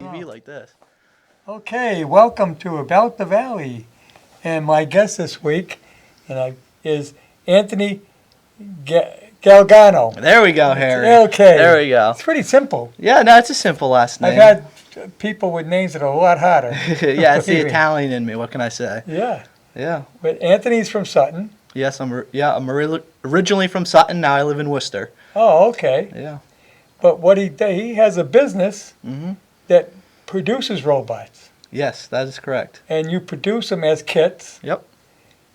TV like this. Okay, welcome to About the Valley. And my guest this week is Anthony Galgano. There we go, Harry. Okay. There we go. It's pretty simple. Yeah, no, it's a simple last name. I've had people with names that are a lot harder. Yeah, it's the Italian in me. What can I say? Yeah. Yeah. But Anthony's from Sutton. Yes, I'm originally from Sutton. Now I live in Worcester. Oh, okay. Yeah. But what he has a business that produces robots. Yes, that is correct. And you produce them as kits. Yep.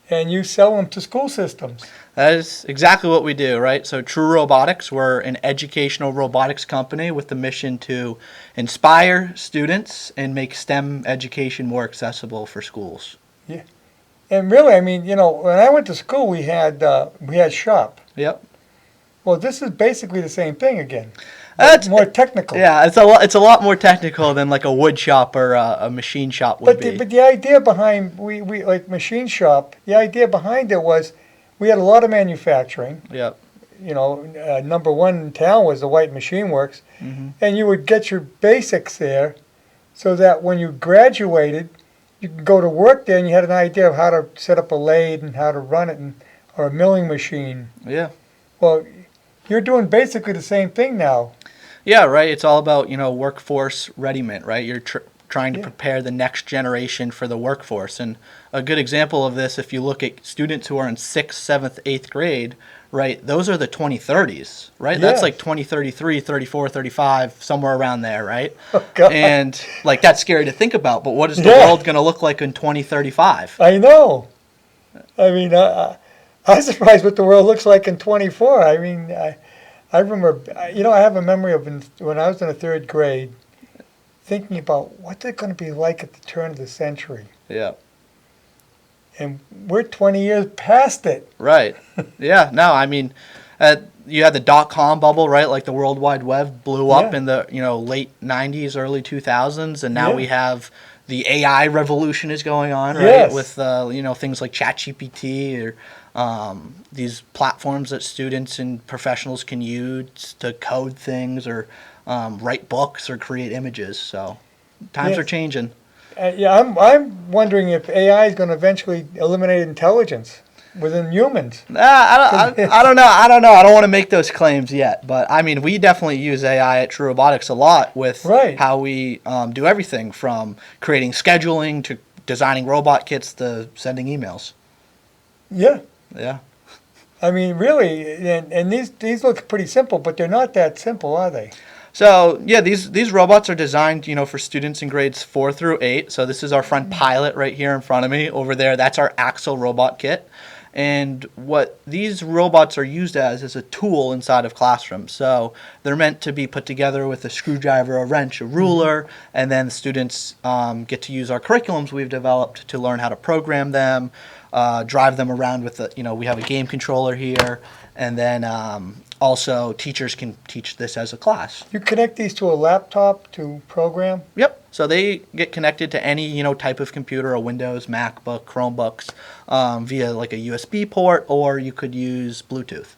And you sell them to school systems. That is exactly what we do, right? So True Robotics, we're an educational robotics company with the mission to inspire students and make STEM education more accessible for schools. Yeah. And really, I mean, when I went to school, we had shop. Yep. Well, this is basically the same thing again. It's more technical. Yeah, it's a lot more technical than like a wood shop or a machine shop would be. But the idea behind we like machine shop, the idea behind it was we had a lot of manufacturing. Yep. Number one in town was the White Machine Works, and you would get your basics there, so that when you graduated, you could go to work there and you had an idea of how to set up a lathe and how to run it, or a milling machine. Yeah. Well, you're doing basically the same thing now. Yeah, right. It's all about, workforce readiness, right? You're trying to prepare the next generation for the workforce. And a good example of this, if you look at students who are in 6th, 7th, 8th grade, right, those are the 2030s, right? Yes. That's like 2033, 34, 35, somewhere around there, right? Oh, God. And, that's scary to think about. But what is the world going to look like in 2035? I know. I mean, I'm surprised what the world looks like in 24. I mean, I remember, I have a memory of when I was in the 3rd grade, thinking about what's it going to be like at the turn of the century. Yeah. And we're 20 years past it. Right. Yeah. No, I mean, you had the dot-com bubble, right? Like the World Wide Web blew up in the late 90s, early 2000s, and now we have the AI revolution is going on, right? Yes. With things like ChatGPT or these platforms that students and professionals can use to code things or write books or create images. So times are changing. I'm wondering if AI is going to eventually eliminate intelligence within humans. I don't know. I don't want to make those claims yet, but I mean, we definitely use AI at True Robotics a lot with how we do everything from creating scheduling to designing robot kits to sending emails. Yeah. Yeah. I mean, really, and these look pretty simple, but they're not that simple, are they? So, yeah, these robots are designed, for students in grades 4 through 8. So this is our front pilot right here in front of me. Over there, that's our Axle robot kit. And what these robots are used as is a tool inside of classrooms. So they're meant to be put together with a screwdriver, a wrench, a ruler, and then the students get to use our curriculums we've developed to learn how to program them, drive them around with we have a game controller here, and then also teachers can teach this as a class. You connect these to a laptop to program? Yep. So they get connected to any type of computer, a Windows, MacBook, Chromebooks, via like a USB port, or you could use Bluetooth.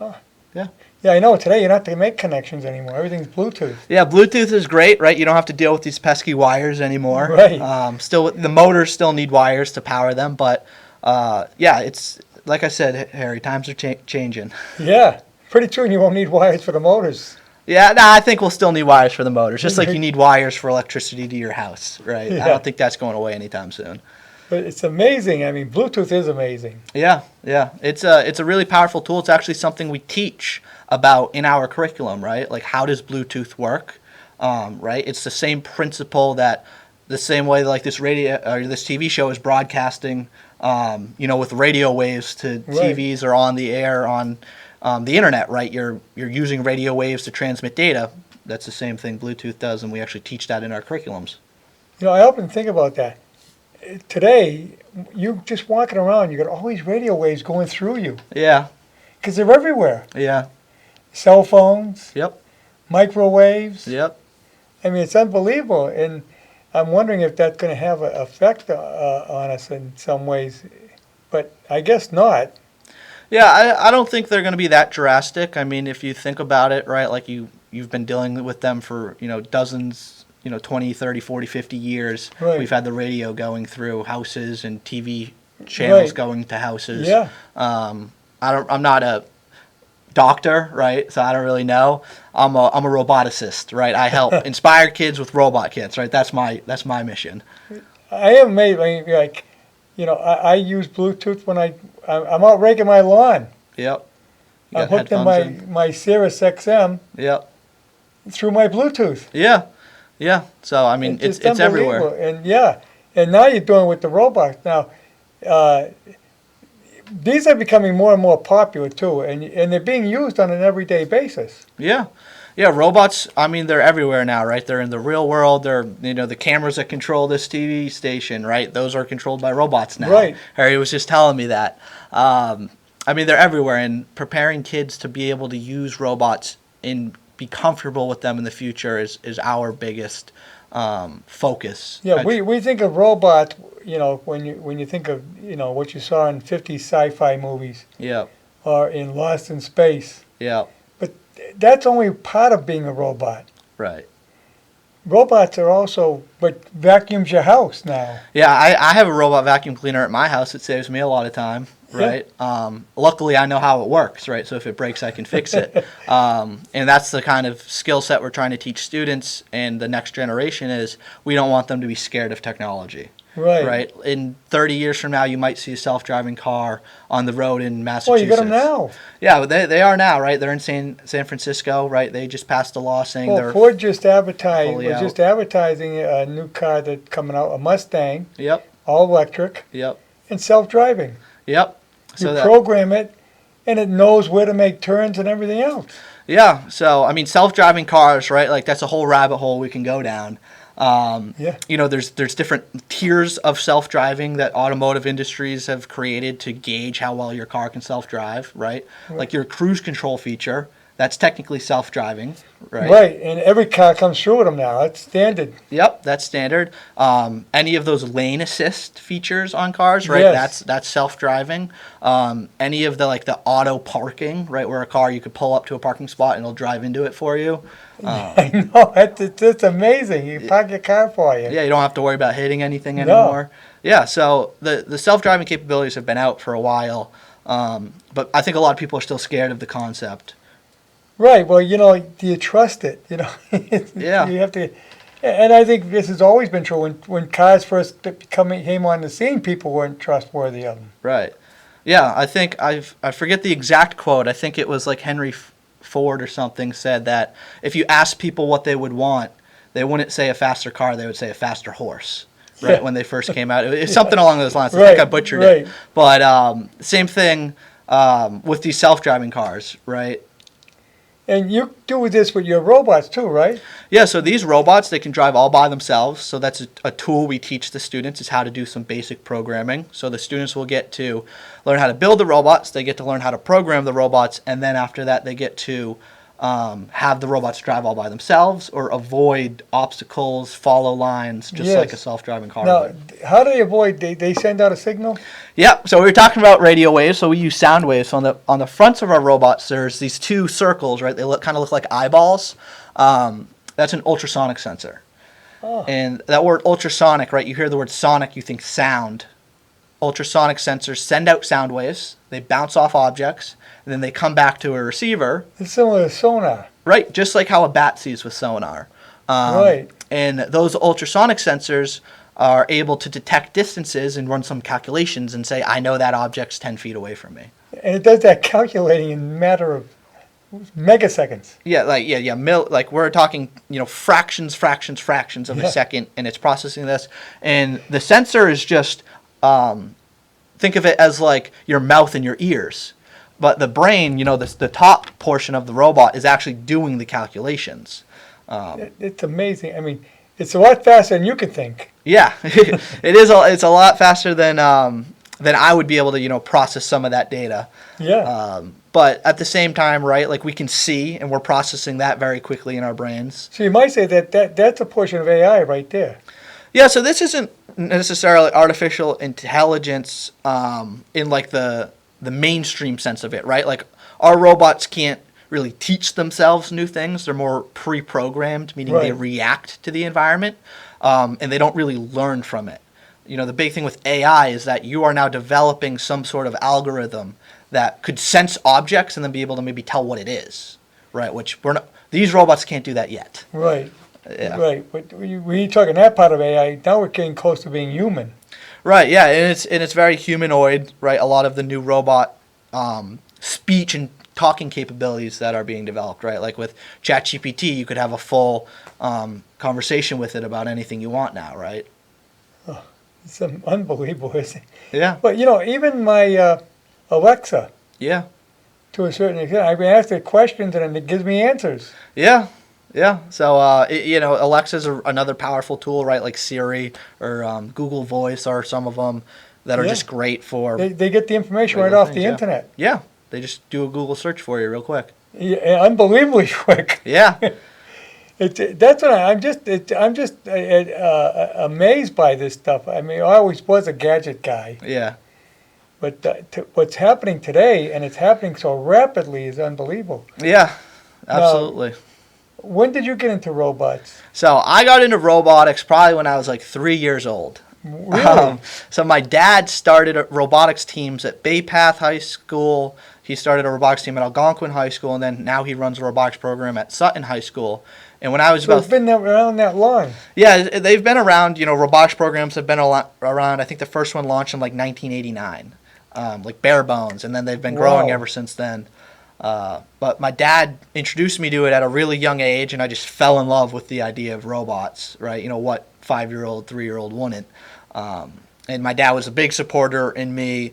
Oh. Yeah. Yeah, I know. Today you don't have to make connections anymore. Everything's Bluetooth. Yeah, Bluetooth is great, right? You don't have to deal with these pesky wires anymore. Right. Still, the motors still need wires to power them, but it's like I said, Harry. Times are changing. Yeah. Pretty soon you won't need wires for the motors. Yeah, no, I think we'll still need wires for the motors, just like you need wires for electricity to your house, right? Yeah. I don't think that's going away anytime soon. But it's amazing. I mean, Bluetooth is amazing. Yeah. It's a really powerful tool. It's actually something we teach about in our curriculum, right? Like, how does Bluetooth work, right? It's the same principle the same way like this radio or this TV show is broadcasting, with radio waves to TVs or on the air on the internet, right? You're using radio waves to transmit data. That's the same thing Bluetooth does, and we actually teach that in our curriculums. I often think about that. Today, you just walking around, you got all these radio waves going through you. Yeah. Because they're everywhere. Yeah. Cell phones. Yep. Microwaves. Yep. I mean, it's unbelievable, and I'm wondering if that's going to have an effect on us in some ways, but I guess not. Yeah, I don't think they're going to be that drastic. I mean, if you think about it, right, like you've been dealing with them for, dozens 20, 30, 40, 50 years, Right. we've had the radio going through houses and TV channels Right. going to houses. Yeah. I'm not a doctor, right? So I don't really know. I'm a roboticist, right? I help inspire kids with robot kits, right? That's my mission. I am amazed. I mean, like, I use Bluetooth when I'm out raking my lawn. Yep. You I'm got hooked in headphones my Sirius XM Yep. through my Bluetooth. Yeah. Yeah. So I mean, it's everywhere. unbelievable. And yeah, and now you're doing it with the robots. Now, these are becoming more and more popular too, and they're being used on an everyday basis. Yeah. Yeah, robots, I mean, they're everywhere now, right? They're in the real world. They're, the cameras that control this TV station, right? Those are controlled by robots now. Right. Harry was just telling me that. I mean, they're everywhere, and preparing kids to be able to use robots and be comfortable with them in the future is our biggest focus. Yeah, we think of robots, when you think of, what you saw in 50 sci-fi movies Yeah. or in Lost in Space. Yeah. But that's only part of being a robot. Right. Robots are also what vacuums your house now. Yeah, I have a robot vacuum cleaner at my house. It saves me a lot of time, right? Luckily, I know how it works, right? So if it breaks, I can fix it. And that's the kind of skill set we're trying to teach students and the next generation is we don't want them to be scared of technology. Right. Right. In 30 years from now, you might see a self-driving car on the road in Oh, Massachusetts. you got them now. Yeah, they are now, right? They're in San Francisco, right? They just passed a law saying Well, they're Ford just advertised fully was out. just advertising a new car that's coming out, a Mustang, Yep. all electric Yep. and self-driving. Yep. You program it, and it knows where to make turns and everything else. Yeah, so I mean, self-driving cars, right? Like that's a whole rabbit hole we can go down. Yeah. There's different tiers of self-driving that automotive industries have created to gauge how well your car can self-drive, right? Like your cruise control feature, that's technically self-driving, right? Right, and every car comes through with them now. That's standard. Yep, that's standard. Any of those lane assist features on cars, right? Yes. That's self-driving. Any of the auto parking, right, where a car you could pull up to a parking spot and it'll drive into it for you. I know, it's amazing. You park your car for you. Yeah, you don't have to worry about hitting anything No. anymore. Yeah, so the self-driving capabilities have been out for a while, but I think a lot of people are still scared of the concept. Right, well, do you trust it? Yeah. You have to, and I think this has always been true. When cars first came on the scene, people weren't trustworthy of them. Right. Yeah, I think I forget the exact quote. I think it was like Henry Ford or something said that if you ask people what they would want, they wouldn't say a faster car, they would say a faster horse. Right, Yeah. when they first came out. It's something along those lines. I Right, think I butchered it. right. But same thing with these self-driving cars, right? And you do this with your robots too, right? Yeah, so these robots, they can drive all by themselves. So that's a tool we teach the students is how to do some basic programming. So the students will get to learn how to build the robots. They get to learn how to program the robots. And then after that, they get to have the robots drive all by themselves or avoid obstacles, follow lines, just Yes. like a self-driving car Now, would. how do they avoid? They send out a signal. Yeah, so we were talking about radio waves, so we use sound waves. So on the fronts of our robots, there's these two circles, right? They kind of look like eyeballs. That's an ultrasonic sensor. Oh. And that word ultrasonic, right? You hear the word sonic, you think sound. Ultrasonic sensors send out sound waves. They bounce off objects, and then they come back to a receiver, It's similar to sonar. right? Just like how a bat sees with sonar. Right. And those ultrasonic sensors are able to detect distances and run some calculations and say, I know that object's 10 feet away from me. And it does that calculating in a matter of megaseconds. Yeah, like we're talking, fractions of Yeah. a second, and it's processing this. And the sensor is just, think of it as like your mouth and your ears. But the brain, the top portion of the robot is actually doing the calculations. It's amazing. I mean, it's a lot faster than you can think. Yeah, it is. It's a lot faster than I would be able to, process some of that data. Yeah. But at the same time, right, like we can see and we're processing that very quickly in our brains. So you might say that's a portion of AI right there. Yeah, so this isn't necessarily artificial intelligence in like the mainstream sense of it, right? Like our robots can't really teach themselves new things. They're more pre-programmed, meaning they Right. react to the environment, and they don't really learn from it. You know, the big thing with AI is that you are now developing some sort of algorithm that could sense objects and then be able to maybe tell what it is, right? Which we're not, these robots can't do that yet. Right. Yeah. Right. But when you're talking that part of AI, now we're getting close to being human. Right, yeah, and it's very humanoid, right? A lot of the new robot speech and talking capabilities that are being developed, right? Like with ChatGPT, you could have a full conversation with it about anything you want now, right? It's unbelievable, isn't it? Yeah, But, even my Alexa, yeah, to a certain extent, I can ask it questions and it gives me answers. yeah, yeah. So, Alexa's another powerful tool, right? Like Siri or Google Voice are some of them that are Yeah. just great for They get the information right regular off things, the yeah. internet. Yeah, they just do a Google search for you real quick. Yeah, unbelievably quick. Yeah, That's what I'm just amazed by this stuff. I mean, I always was a gadget guy, yeah. but what's happening today, and it's happening so rapidly, is unbelievable. Yeah, absolutely. When did you get into robots? So I got into robotics probably when I was like 3 years old. Really? So my dad started robotics teams at Bay Path High School. He started a robotics team at Algonquin High School, and then now he runs a robotics program at Sutton High School. And when I was So about it's been around that long. yeah, they've been around. You know, robotics programs have been around. I think the first one launched in like 1989, like bare bones, and then they've been growing Wow. ever since then. But my dad introduced me to it at a really young age, and I just fell in love with the idea of robots, right? You know, what 5-year-old, 3-year-old wouldn't? And my dad was a big supporter in me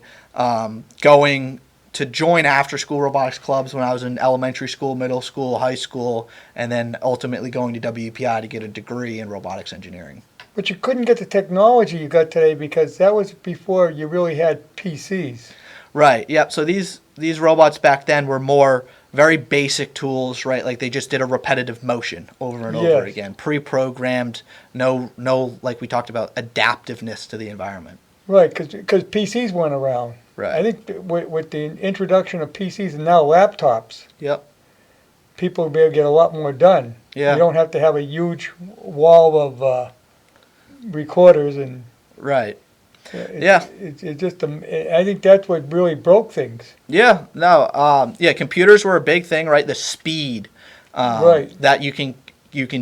going to join after-school robotics clubs when I was in elementary school, middle school, high school, and then ultimately going to WPI to get a degree in robotics engineering. But you couldn't get the technology you got today because that was before you really had PCs. Right. Yep. So these robots back then were more very basic tools, right? Like they just did a repetitive motion over and over Yes. again, pre-programmed. No, like we talked about, adaptiveness to the environment. Right, because PCs weren't around. Right. I think with the introduction of PCs and now laptops, Yep. people will be able to get a lot more done. Yeah. You don't have to have a huge wall of recorders and Right. it, Yeah. it just I think that's what really broke things. Yeah. No. Yeah. Computers were a big thing, right? The speed Right. that you can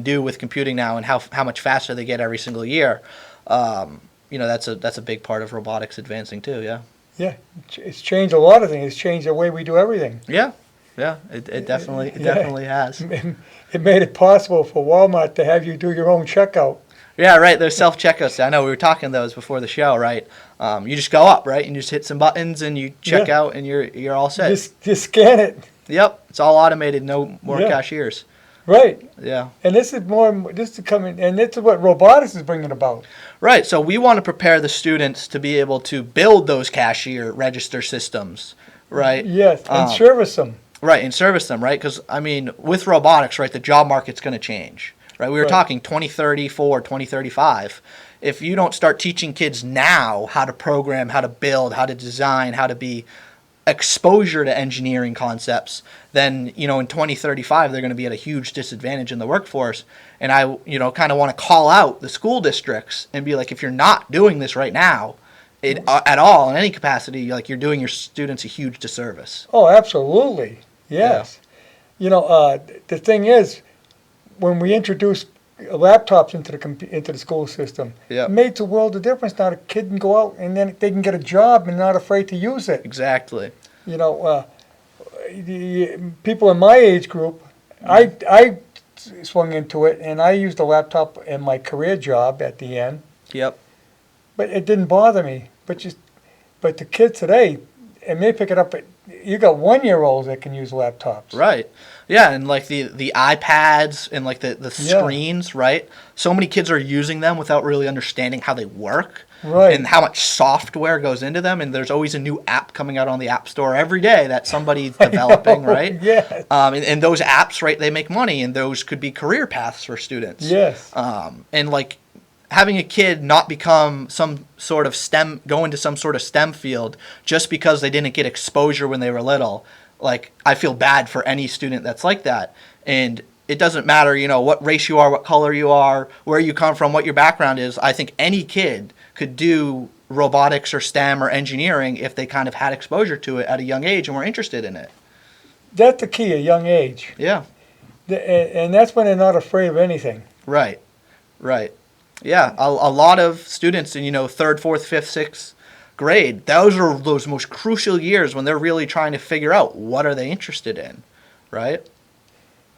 do with computing now, and how much faster they get every single year. That's a big part of robotics advancing too. Yeah. Yeah, it's changed a lot of things. It's changed the way we do everything. Yeah. Yeah. It definitely Yeah. definitely has. It made it possible for Walmart to have you do your own checkout. Yeah, right. Those self checkouts. I know we were talking those before the show, right? You just go up, right, and you just hit some buttons, and you check Yeah. out, and you're all set. Just scan it. Yep, it's all automated. No more Yeah. cashiers. Right. Yeah. And this is coming, and this is what robotics is bringing about. Right. So we want to prepare the students to be able to build those cashier register systems, right? Yes, and Um, service them. Right, and service them, right? Because, I mean, with robotics, right, the job market's going to change, right? We were Right. talking 2034, 2035. If you don't start teaching kids now how to program, how to build, how to design, how to be exposure to engineering concepts, then, in 2035, they're going to be at a huge disadvantage in the workforce. And I, kind of want to call out the school districts and be like, if you're not doing this right now, at all, in any capacity, you're doing your students a huge disservice. Oh, absolutely. Yes. The thing is, when we introduced laptops into the school system, Yeah. it made a world of difference. Now the kid can go out and then they can get a job and not afraid to use it. Exactly. The people in my age group, I swung into it and I used a laptop in my career job at the end, Yep. but it didn't bother me. But the kids today, and they pick it up. You got 1-year-olds that can use laptops. Right. Yeah, and like the iPads and like the Yeah. screens, right? So many kids are using them without really understanding how they work. Right. And how much software goes into them, and there's always a new app coming out on the App Store every day that somebody's developing, right? Yes. And those apps, right, they make money, and those could be career paths for students. Yes. And like having a kid not become go into some sort of STEM field just because they didn't get exposure when they were little, like, I feel bad for any student that's like that. And it doesn't matter, what race you are, what color you are, where you come from, what your background is. I think any kid could do robotics or STEM or engineering if they kind of had exposure to it at a young age and were interested in it. That's the key, a young age. Yeah. And that's when they're not afraid of anything. Right. Right. Yeah. A lot of students in, third, fourth, fifth, sixth grade, those are those most crucial years when they're really trying to figure out what are they interested in. Right.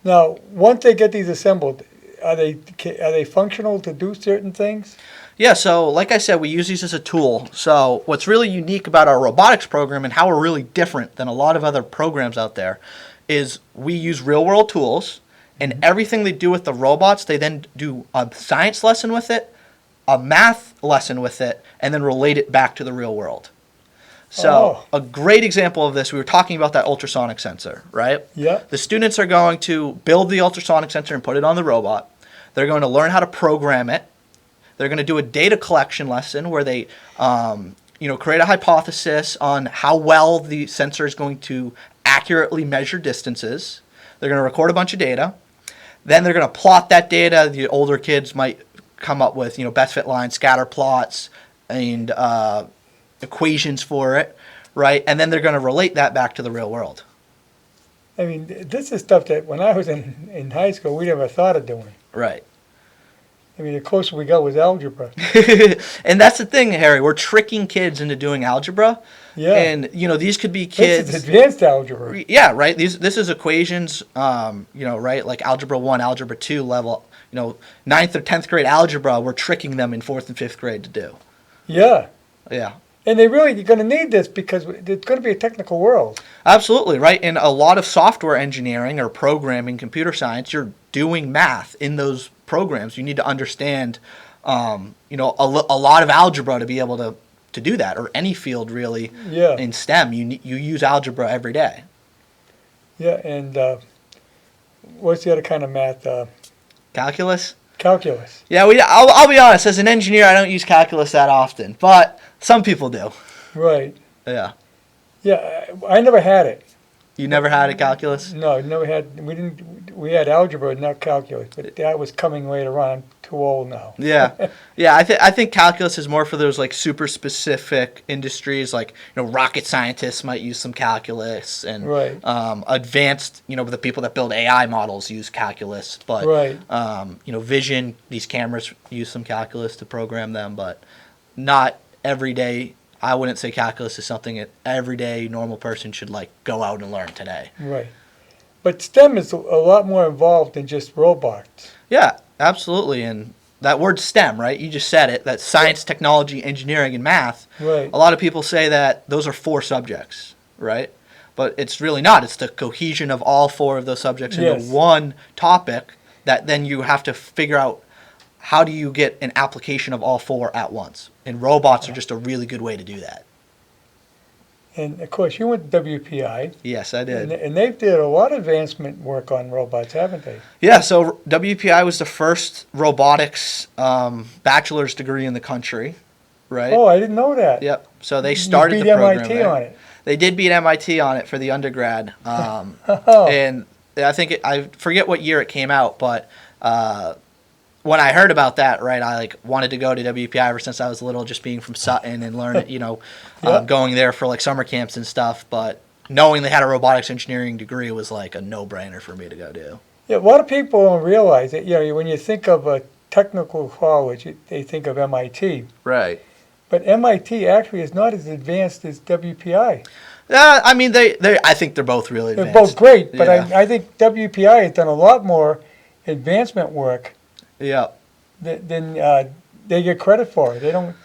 Now, once they get these assembled, are they functional to do certain things? Yeah, so like I said, we use these as a tool. So what's really unique about our robotics program and how we're really different than a lot of other programs out there is we use real-world tools, and everything they do with the robots, they then do a science lesson with it, a math lesson with it, and then relate it back to the real world. So a great example of this, we were talking about that ultrasonic sensor, right? Yeah. The students are going to build the ultrasonic sensor and put it on the robot. They're going to learn how to program it. They're going to do a data collection lesson where they, create a hypothesis on how well the sensor is going to accurately measure distances. They're going to record a bunch of data. Then they're going to plot that data. The older kids might come up with, best fit lines, scatter plots, and equations for it, right? And then they're going to relate that back to the real world. I mean, this is stuff that when I was in high school, we never thought of doing. Right. I mean, the closer we got was algebra. And that's the thing, Harry. We're tricking kids into doing algebra. Yeah. And, these could be kids. This is advanced algebra. Yeah, right. This is equations, right? Like algebra 1, algebra 2 level, 9th or 10th grade algebra, we're tricking them in 4th and 5th grade to do. Yeah. Yeah. And you're going to need this because it's going to be a technical world. Absolutely, right? In a lot of software engineering or programming, computer science, you're doing math in those programs. You need to understand, a lot of algebra to be able to do that, or any field really. Yeah. In STEM, you use algebra every day. Yeah, and what's the other kind of math? Calculus? Calculus. Yeah, I'll be honest. As an engineer, I don't use calculus that often, but some people do. Right. Yeah. Yeah, I never had it. You never had a calculus? No, never had. We had algebra, not calculus, but that was coming later on. I'm too old now. Yeah, yeah. I think calculus is more for those like super specific industries, like rocket scientists might use some calculus, and right. Advanced, the people that build AI models use calculus, but right. Vision, these cameras use some calculus to program them, but not every day. I wouldn't say calculus is something that everyday normal person should go out and learn today. Right. But STEM is a lot more involved than just robots. Yeah, absolutely. And that word STEM, right? You just said it. That's science, technology, engineering, and math. Right. A lot of people say that those are 4 subjects, right? But it's really not. It's the cohesion of all 4 of those subjects into one topic that then you have to figure out how do you get an application of all 4 at once. And robots are just a really good way to do that. And, of course, you went to WPI. Yes, I did. And they did a lot of advancement work on robots, haven't they? Yeah, so WPI was the first robotics bachelor's degree in the country, right? Oh, I didn't know that. Yep. So they started you beat the program MIT there. on it. They did beat MIT on it for the undergrad. Oh. And I think, I forget what year it came out, but when I heard about that, right, I wanted to go to WPI ever since I was little, just being from Sutton and learning, going there for summer camps and stuff. But knowing they had a robotics engineering degree was a no-brainer for me to go do. Yeah, a lot of people don't realize that. When you think of a technical college, they think of MIT. Right. But MIT actually is not as advanced as WPI. I mean, I think they're both really advanced. They're both great, but Yeah. I think WPI has done a lot more advancement work. Yeah. Than they get credit for. They don't.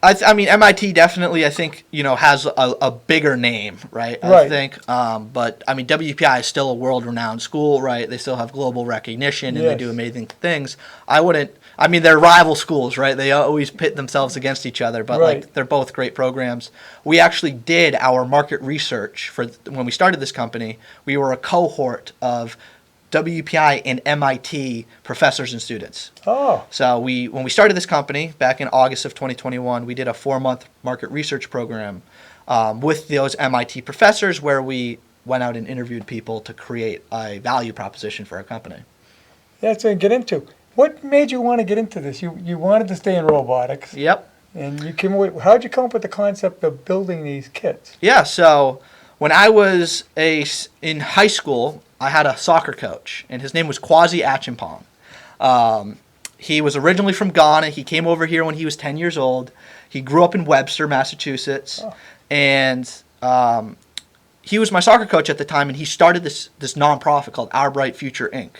I mean, MIT definitely, I think, has a bigger name, right? Right. I think. But, I mean, WPI is still a world-renowned school, right? They still have global recognition, and they do amazing things. They're rival schools, right? They always pit themselves against each other, but, they're both great programs. We actually did our market research when we started this company. We were a cohort of WPI and MIT professors and students. Oh. So when we started this company back in August of 2021, we did a 4-month market research program with those MIT professors where we went out and interviewed people to create a value proposition for our company. That's what I get into. What made you want to get into this? You wanted to stay in robotics. Yep. And you came away. How'd you come up with the concept of building these kits? Yeah, so when I was in high school, I had a soccer coach, and his name was Kwasi Achimpong. He was originally from Ghana. He came over here when he was 10 years old. He grew up in Webster, Massachusetts, and he was my soccer coach at the time, and he started this nonprofit called Our Bright Future, Inc.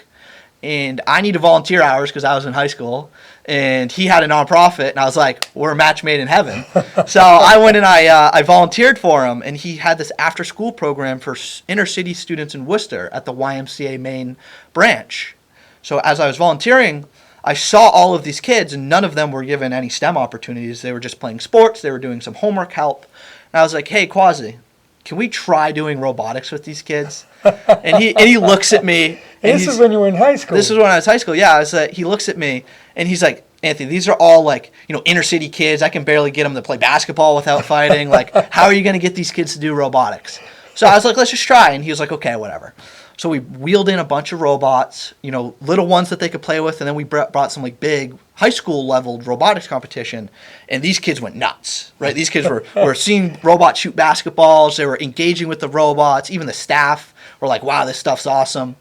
And I needed volunteer hours because I was in high school, and he had a nonprofit, and I was like, we're a match made in heaven. So I went and I volunteered for him, and he had this after-school program for inner-city students in Worcester at the YMCA main branch. So as I was volunteering, I saw all of these kids, and none of them were given any STEM opportunities. They were just playing sports. They were doing some homework help. And I was like, hey, Kwasi, can we try doing robotics with these kids? And he looks at me. And this is when you were in high school. This is when I was in high school, yeah. He looks at me, and he's like, Anthony, these are all like, inner city kids. I can barely get them to play basketball without fighting. Like, how are you going to get these kids to do robotics? So I was like, let's just try. And he was like, okay, whatever. So we wheeled in a bunch of robots, little ones that they could play with, and then we brought some like big high school level robotics competition, and these kids went nuts, right? These kids were seeing robots shoot basketballs. They were engaging with the robots. Even the staff were like, wow, this stuff's awesome.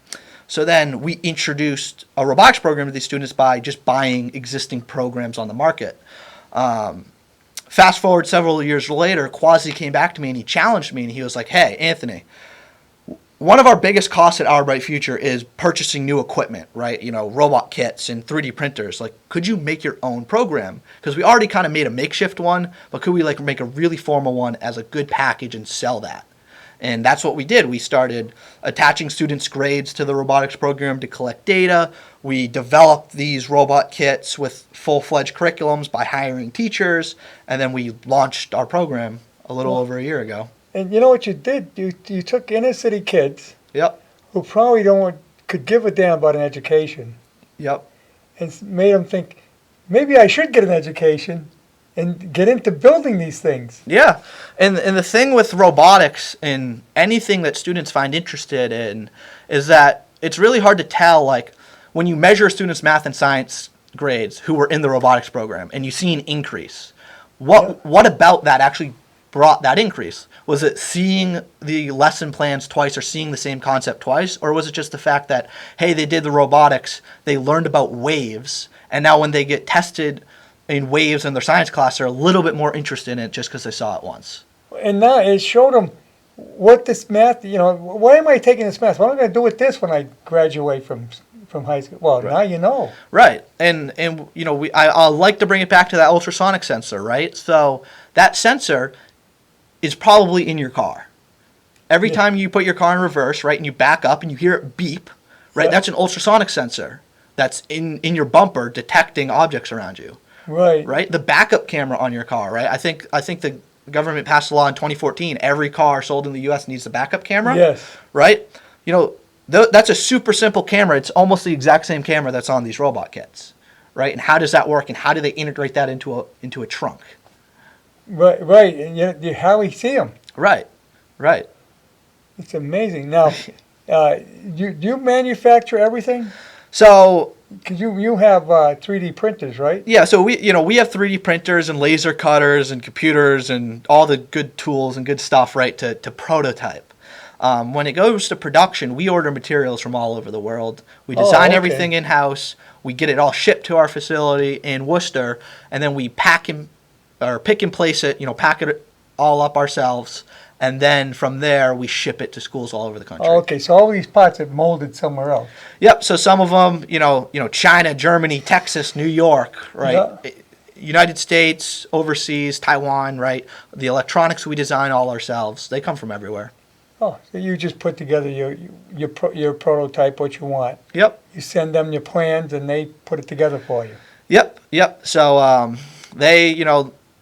So then we introduced a robotics program to these students by just buying existing programs on the market. Fast forward several years later, Kwasi came back to me and he challenged me, and he was like, hey, Anthony, one of our biggest costs at Our Bright Future is purchasing new equipment, right? Robot kits and 3D printers. Like, could you make your own program? Because we already kind of made a makeshift one, but could we like make a really formal one as a good package and sell that? And that's what we did. We started attaching students' grades to the robotics program to collect data. We developed these robot kits with full-fledged curriculums by hiring teachers, and then we launched our program a little over a year ago. And you know what you did? You took inner city kids. Yep. Who probably could give a damn about an education. Yep. And made them think, maybe I should get an education and get into building these things. Yeah. And the thing with robotics and anything that students find interested in is that it's really hard to tell, like, when you measure students' math and science grades who were in the robotics program and you see an increase, what about that actually brought that increase? Was it seeing the lesson plans twice or seeing the same concept twice? Or was it just the fact that, hey, they did the robotics, they learned about waves, and now when they get tested in waves in their science class, they're a little bit more interested in it just because they saw it once? And now it showed them what this math, why am I taking this math? What am I going to do with this when I graduate from high school? Well, right. Now you know. Right. And I like to bring it back to that ultrasonic sensor, right? So that sensor is probably in your car. Every time you put your car in reverse, right, and you back up and you hear it beep, right, that's an ultrasonic sensor that's in your bumper detecting objects around you. Right. Right? The backup camera on your car, right? I think the government passed a law in 2014. Every car sold in the U.S. needs a backup camera. Yes. Right? That's a super simple camera. It's almost the exact same camera that's on these robot kits. Right? And how does that work, and how do they integrate that into a trunk? Right, and how we see them. Right. It's amazing. Now, do you manufacture everything? So, because you have 3D printers, right? Yeah. So we have 3D printers and laser cutters and computers and all the good tools and good stuff, right, to prototype. When it goes to production, we order materials from all over the world. We design everything in-house. We get it all shipped to our facility in Worcester, and then we pick and place it, pack it all up ourselves, and then from there we ship it to schools all over the country. Okay, so all these parts are molded somewhere else. Yep. So some of them, China, Germany, Texas, New York, right? Yeah. United States, overseas, Taiwan, right? The electronics we design all ourselves. They come from everywhere. Oh, so you just put together your prototype, what you want. Yep. You send them your plans, and they put it together for you. Yep. So they,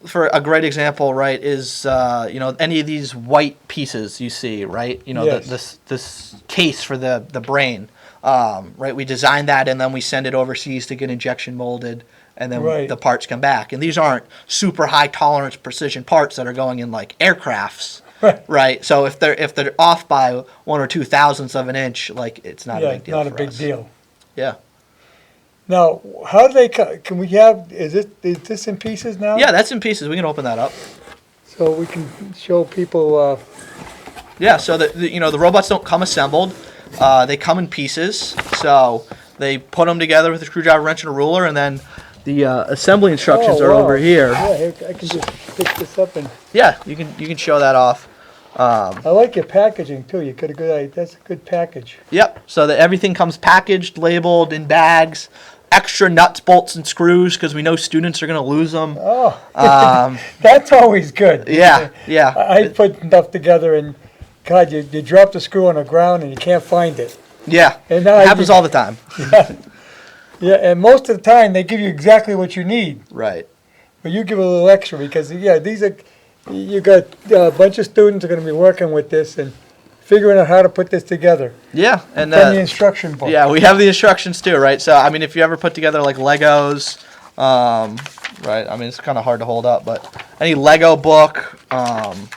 for a great example, right, is any of these white pieces you see, right? Yes. This case for the brain, right? We design that, and then we send it overseas to get injection molded, and then the parts come back. And these aren't super high tolerance precision parts that are going in like aircrafts. right? So if they're off by 1 or 2 thousandths of an inch, like it's not a big deal. Not a for big us. deal. Yeah. Now, how do they? Can we have? Is this in pieces now? Yeah, that's in pieces. We can open that up. So we can show people. Yeah, so the robots don't come assembled. They come in pieces. So they put them together with a screwdriver, wrench, and a ruler, and then the assembly instructions are over here. Yeah, I can just pick this up and. Yeah, you can show that off. I like your packaging too. You got a good idea. That's a good package. Yep. So that everything comes packaged, labeled in bags. Extra nuts, bolts, and screws because we know students are going to lose them. Oh, that's always good. Yeah. I put stuff together and, God, you drop the screw on the ground and you can't find it. Yeah. And It now happens all the time. Yeah, and most of the time they give you exactly what you need. Right. But you give a little extra because, you got a bunch of students are going to be working with this and figuring out how to put this together. Yeah. And From the instruction book. yeah, we have the instructions too, right? So, I mean, if you ever put together like Legos, right? I mean, it's kind of hard to hold up, but any Lego book, kind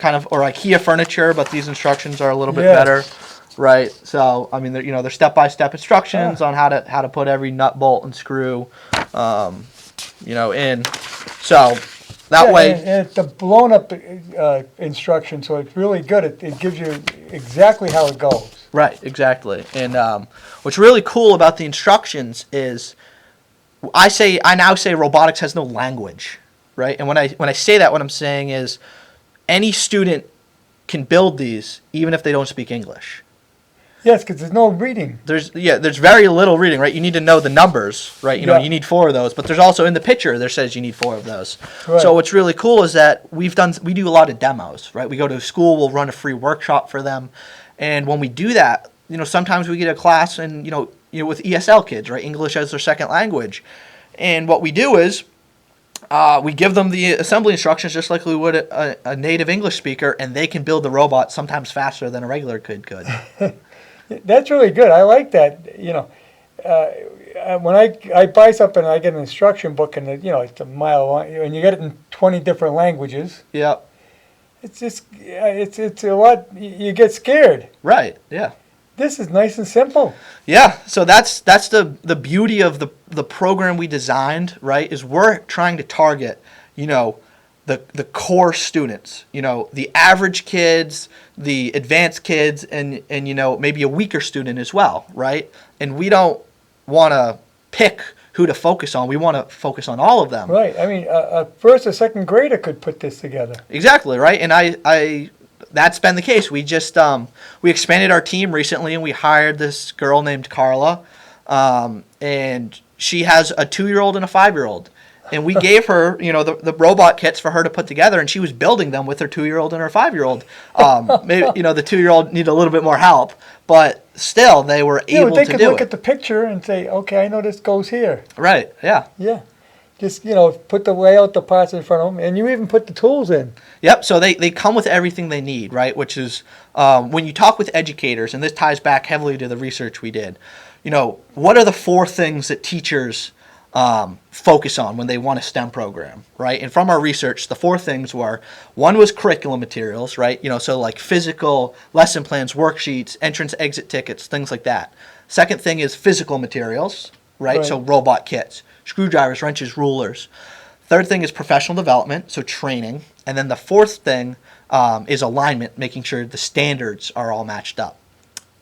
of, or IKEA furniture, but these instructions are a little bit Yeah. better, right? So, I mean, they're step-by-step instructions on how to put every nut, bolt, and screw, in. So that way, and it's a blown up instruction, so it's really good. It gives you exactly how it goes. right, exactly. And what's really cool about the instructions is, I now say robotics has no language, right? And when I say that, what I'm saying is, any student can build these even if they don't speak English. Yes, because there's no reading. There's very little reading, right? You need to know the numbers, right? Yeah. You need 4 of those, but there's also in the picture there says you need 4 of those. Right. So what's really cool is that we do a lot of demos, right? We go to a school, we'll run a free workshop for them, and when we do that, sometimes we get a class and with ESL kids, right? English as their second language, and what we do is we give them the assembly instructions just like we would a native English speaker, and they can build the robot sometimes faster than a regular kid could. That's really good. I like that. When I buy something, I get an instruction book, and it's a mile long, and you get it in 20 different languages. Yeah. It's just it's a lot. You get scared. Right. Yeah. This is nice and simple. Yeah, so that's the beauty of the program we designed, right? Is we're trying to target, the core students, the average kids, the advanced kids, and maybe a weaker student as well, right? And we don't want to pick who to focus on. We want to focus on all of them. Right. I mean, a first or second grader could put this together. Exactly, right? And I that's been the case. We just we expanded our team recently, and we hired this girl named Carla, and she has a 2-year-old and a 5-year-old, and we gave her the robot kits for her to put together, and she was building them with her 2-year-old and her 5-year-old. Maybe the 2-year-old needed a little bit more help, but still they were able to do it. They could look at the picture and say, okay, I know this goes here. Right? Yeah. Yeah. Just, put the layout, the parts in front of them, and you even put the tools in. Yep, so they come with everything they need, right? Which is, when you talk with educators, and this ties back heavily to the research we did, what are the 4 things that teachers focus on when they want a STEM program, right? And from our research, the 4 things were, one was curriculum materials, right? So like physical lesson plans, worksheets, entrance, exit tickets, things like that. Second thing is physical materials, right? So robot kits, screwdrivers, wrenches, rulers. Third thing is professional development, so training. And then the 4th thing is alignment, making sure the standards are all matched up.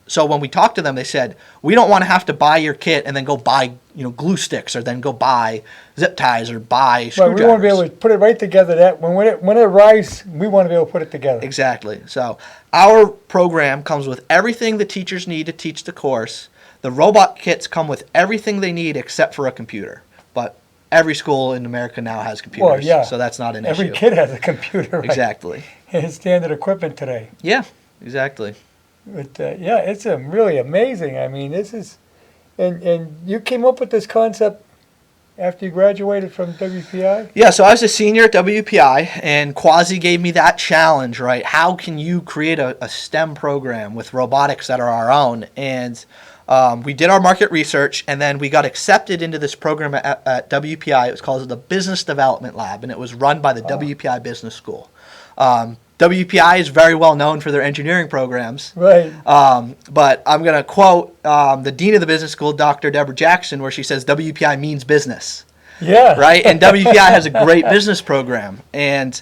So when we talked to them, they said, we don't want to have to buy your kit and then go buy glue sticks, or then go buy zip ties, or buy screwdrivers. Right, we want to be able to put it right together. That when it arrives, we want to be able to put it together. Exactly. So our program comes with everything the teachers need to teach the course. The robot kits come with everything they need except for a computer. But every school in America now has computers, Well, yeah. so that's not an issue. Every kid has a computer, right? Exactly. It's standard equipment today. Yeah, exactly. But it's really amazing. I mean, this is, and you came up with this concept after you graduated from WPI? Yeah, so I was a senior at WPI, and Quasi gave me that challenge, right? How can you create a STEM program with robotics that are our own? And we did our market research, and then we got accepted into this program at WPI. It was called the Business Development Lab, and it was run by the WPI Business School. WPI is very well known for their engineering programs. Right. But I'm going to quote the dean of the business school, Dr. Deborah Jackson, where she says WPI means business. Yeah. Right? And WPI has a great business program. And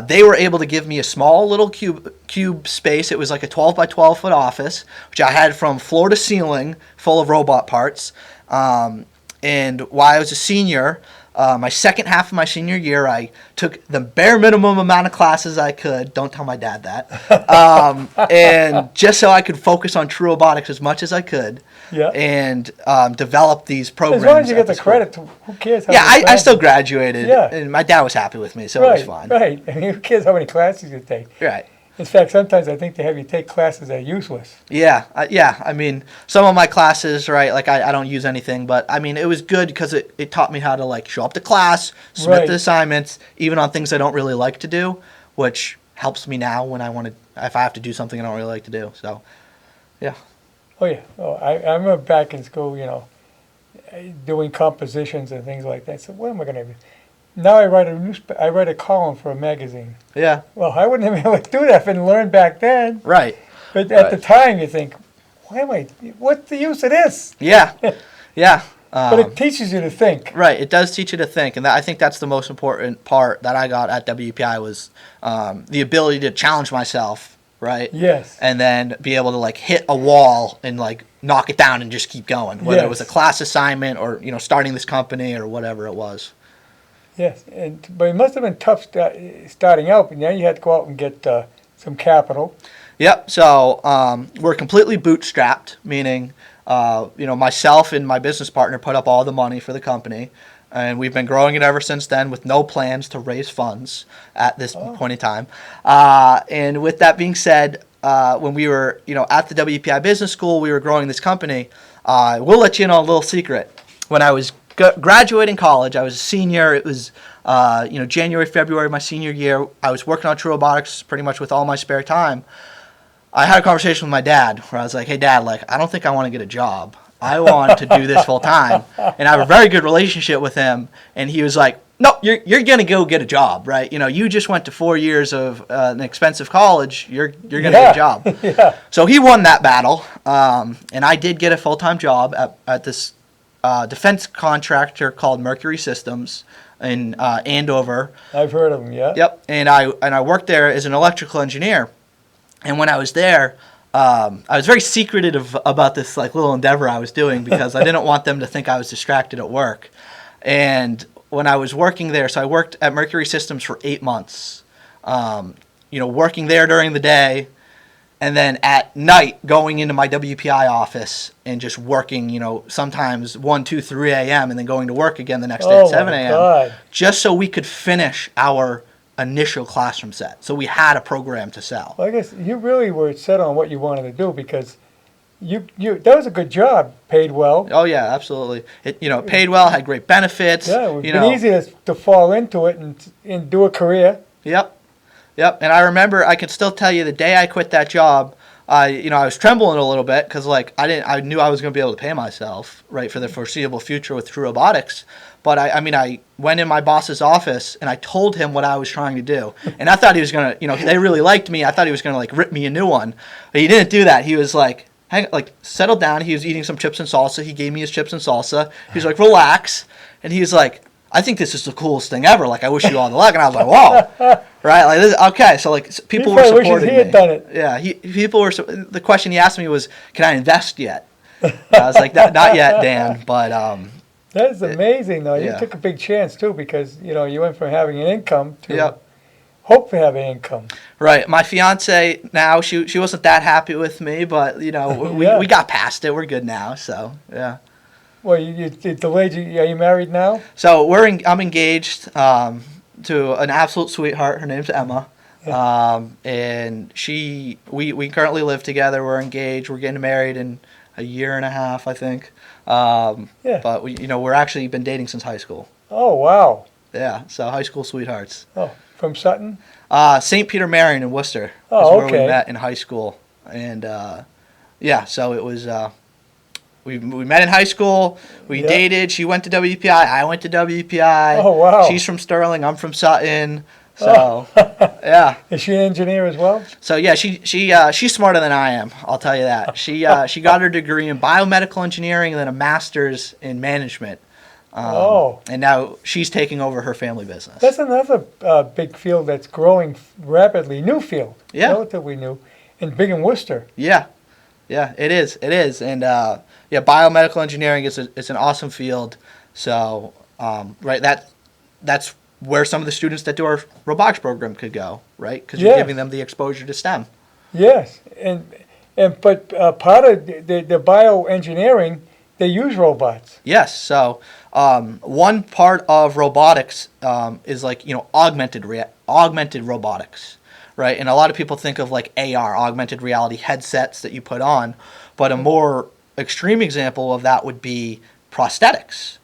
they were able to give me a small little cube space. It was like a 12 by 12 foot office, which I had from floor to ceiling, full of robot parts. And while I was a senior, my second half of my senior year, I took the bare minimum amount of classes I could. Don't tell my dad that. And just so I could focus on true robotics as much as I could. Yeah. And develop these programs. As long as you get the school. credit, who cares how Yeah, many I classes? still graduated. Yeah. And my dad was happy with me, so Right, it was fine. right. I mean, who cares how many classes you take? Right. In fact, sometimes I think they have you take classes that are useless. Yeah, yeah. I mean, some of my classes, right, like I don't use anything, but I mean, it was good because it taught me how to like show up to class, submit Right. the assignments, even on things I don't really like to do, which helps me now when I want to, if I have to do something I don't really like to do. So, yeah. Oh, yeah. Oh, I remember back in school, doing compositions and things like that. So what am I going to do? Now I write a column for a magazine. Yeah. Well, I wouldn't have been able to do that if I didn't learn back then. Right. But at the time, you think, what's the use of this? Yeah. Yeah. But it teaches you to think. Right, it does teach you to think, and I think that's the most important part that I got at WPI was the ability to challenge myself, right? Yes. And then be able to like hit a wall and like knock it down and just keep going, whether it was a Yes. class assignment or starting this company or whatever it was. Yes, but it must have been tough starting out, but now you had to go out and get some capital. Yep. So we're completely bootstrapped, meaning myself and my business partner put up all the money for the company, and we've been growing it ever since then with no plans to raise funds at this point in time. And with that being said, when we were at the WPI Business School, we were growing this company. We'll let you in on a little secret. When I was graduating college, I was a senior. It was January, February of my senior year. I was working on True Robotics pretty much with all my spare time. I had a conversation with my dad where I was like, hey, Dad, like, I don't think I want to get a job. I want to do this full time. And I have a very good relationship with him. And he was like, no, you're going to go get a job, right? You just went to 4 years of an expensive college. You're going to get a job. Yeah. So he won that battle. And I did get a full-time job at this defense contractor called Mercury Systems in Andover. I've heard of them, yeah. Yep. And I worked there as an electrical engineer. And when I was there, I was very secretive about this like little endeavor I was doing because I didn't want them to think I was distracted at work. And when I was working there, so I worked at Mercury Systems for 8 months, working there during the day, and then at night going into my WPI office and just working, sometimes 1, 2, 3 a.m. and then going to work again the next day at 7 a.m. God. just so we could finish our initial classroom set. So we had a program to sell. Well, I guess you really were set on what you wanted to do because that was a good job, paid well. Oh yeah, absolutely. It paid well, had great benefits. Yeah, it would be easy to fall into it and do a career. Yep. And I remember, I can still tell you the day I quit that job, I was trembling a little bit because I knew I was going to be able to pay myself right for the foreseeable future with True Robotics. But I went in my boss's office and I told him what I was trying to do. And I thought he was going to, they really liked me. I thought he was going to like rip me a new one. But he didn't do that. He was like, settle down. He was eating some chips and salsa. He gave me his chips and salsa. He was like, relax. And he was like, I think this is the coolest thing ever. Like, I wish you all the luck. And I was like, whoa. Right? Like, this, okay. So, like, people were supporting me. He had done it. Yeah. The question he asked me was, can I invest yet? I was like, not yet, Dan. But, that is amazing, though. You yeah. took a big chance, too, because, you went from having an income to Yep. hope to have an income. Right. My fiance now, she wasn't that happy with me, but, we got past it. We're good now. So, yeah. Well, you delayed. Are you married now? So I'm engaged to an absolute sweetheart. Her name's Emma. And we currently live together. We're engaged. We're getting married in a year and a half, I think. Yeah. But we're actually been dating since high school. Oh, wow. Yeah. So high school sweethearts. Oh, from Sutton? St. Peter Marion in Worcester Oh, is where okay. we met in high school. And so it was. We met in high school. We dated. She went to WPI. I went to WPI. Oh, wow. She's from Sterling. I'm from Sutton. So, yeah. Is she an engineer as well? So yeah, she's smarter than I am. I'll tell you that. She got her degree in biomedical engineering and then a master's in management. And now she's taking over her family business. That's another big field that's growing rapidly. New field, relatively new, and big in Worcester. Yeah, it is. And yeah, biomedical engineering is an awesome field. So right, that's where some of the students that do our robotics program could go, right? Because you're giving them the exposure to STEM. Yes, but part of the bioengineering, they use robots. Yes. So one part of robotics is like augmented robotics, right? And a lot of people think of like AR, augmented reality headsets that you put on, but a more extreme example of that would be prosthetics.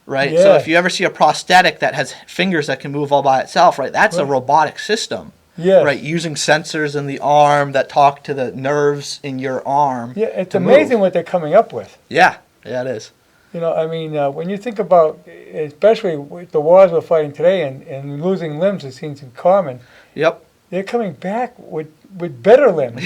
Right, yes. So if you ever see a prosthetic that has fingers that can move all by itself, right, that's a robotic system. Yes. Right, using sensors in the arm that talk to the nerves in your arm. Yeah, it's amazing what they're coming up with. Yeah, it is. I mean, when you think about, especially with the wars we're fighting today and losing limbs, it seems common. Yep. They're coming back with better limbs.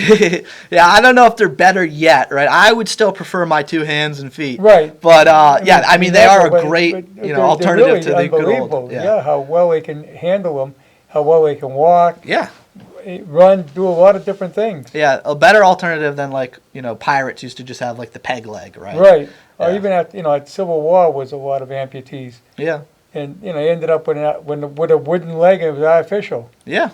Yeah, I don't know if they're better yet, right? I would still prefer my 2 hands and feet. Right. But yeah, I mean they are a great alternative really to the good old. Yeah, how well they can handle them, how well they can walk. Yeah. Run, do a lot of different things. Yeah, a better alternative than like pirates used to just have like the peg leg, right? Right. Yeah. Or even at Civil War was a lot of amputees. Yeah. And ended up with a wooden leg and it was artificial. Yeah.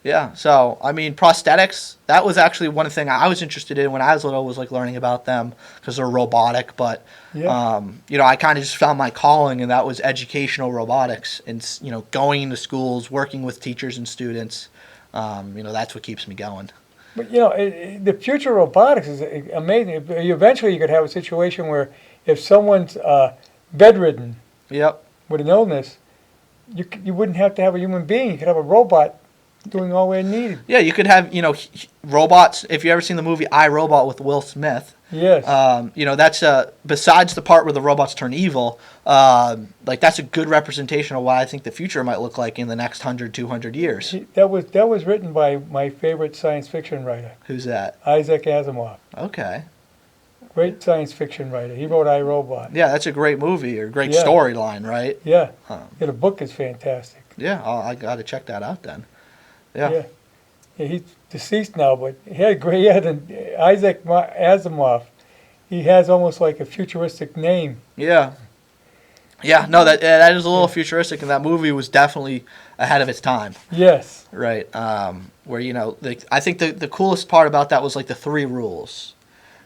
Yeah, so I mean prosthetics, that was actually one thing I was interested in when I was little, was like learning about them because they're robotic, but I kind of just found my calling, and that was educational robotics, and going into schools, working with teachers and students. That's what keeps me going. But the future of robotics is amazing. Eventually you could have a situation where if someone's bedridden with an illness, you wouldn't have to have a human being, you could have a robot doing all they needed. Yeah, you could have, robots. If you ever seen the movie I, Robot with Will Smith. Yes. That's besides the part where the robots turn evil, that's a good representation of what I think the future might look like in the next 100, 200 years. That was written by my favorite science fiction writer. Who's that? Isaac Asimov. Okay. Great science fiction writer. He wrote I, Robot. Yeah, that's a great movie or great storyline, right? Yeah. The book is fantastic. Yeah, I got to check that out then. Yeah, he's deceased now, but he had Isaac Asimov. He has almost like a futuristic name. Yeah. Yeah, no, that is a little futuristic, and that movie was definitely ahead of its time. Yes. Right. Where I think the coolest part about that was like the 3 rules.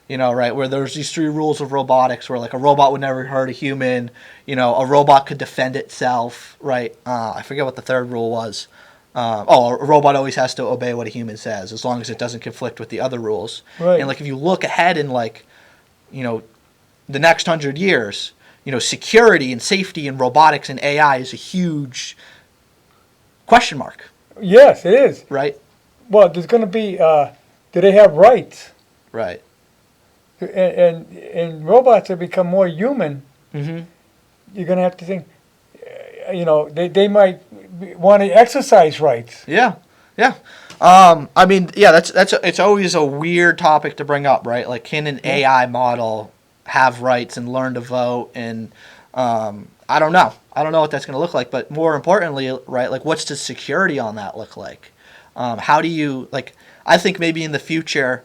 Right, where there's these 3 rules of robotics, where like a robot would never hurt a human. A robot could defend itself. Right. I forget what the 3rd rule was. A robot always has to obey what a human says, as long as it doesn't conflict with the other rules. Right. And like if you look ahead in the next 100 years, security and safety and robotics and AI is a huge question mark. Yes, it is. Right. Well, there's going to be. Do they have rights? Right. And robots have become more human. Mm-hmm. You're going to have to think. They might want to exercise rights. Yeah. I mean, it's always a weird topic to bring up, right? Like, can an AI model have rights and learn to vote? And I don't know what that's going to look like. But more importantly, right, like, what's the security on that look like? How do you I think maybe in the future,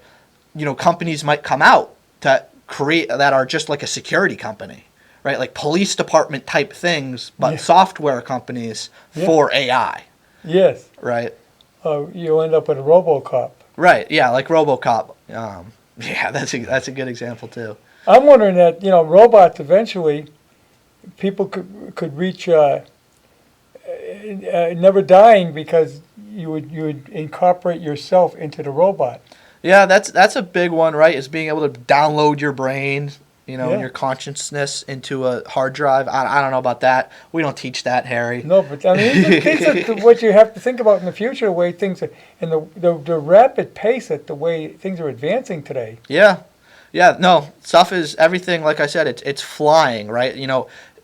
companies might come out to create that are just like a security company. Right, like police department type things, but software companies for AI. Yes. Right. You end up with a RoboCop. Right. Yeah, like RoboCop. That's a good example too. I'm wondering that robots eventually, people could reach never dying because you would incorporate yourself into the robot. Yeah, that's a big one, right? Is being able to download your brain. And your consciousness into a hard drive. I don't know about that. We don't teach that, Harry. No, but I mean, these are what you have to think about in the future, the way things are, and the rapid pace at the way things are advancing today. Yeah. No, stuff is everything. Like I said, it's flying, right?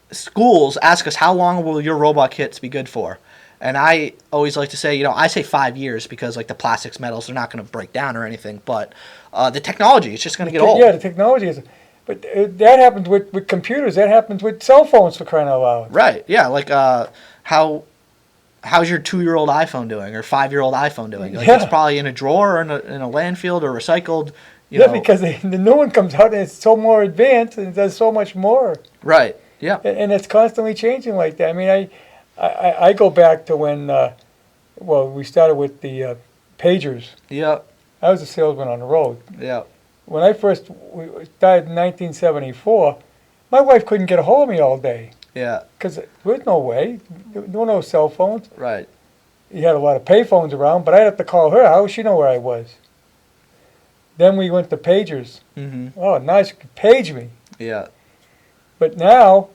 Schools ask us, how long will your robot kits be good for? And I always like to say, you know, I say 5 years because like the plastics, metals, they're not going to break down or anything. But the technology, it's just going to get old. Yeah, the technology is. But that happens with computers. That happens with cell phones, for crying out loud. Right. Yeah. Like how's your 2-year-old iPhone doing or 5-year-old iPhone doing? Like it's probably in a drawer or in a landfill or recycled. You know. Because the new one comes out and it's so more advanced and it does so much more. Right. Yeah. And it's constantly changing like that. I mean, I go back to when, we started with the pagers. Yeah. I was a salesman on the road. Yeah. When I first started in 1974, my wife couldn't get a hold of me all day. Yeah. Because there was no way. There were no cell phones. Right. You had a lot of pay phones around, but I'd have to call her. How would she know where I was? Then we went to pagers. Mm-hmm. Oh, now she could page me. Yeah. But now,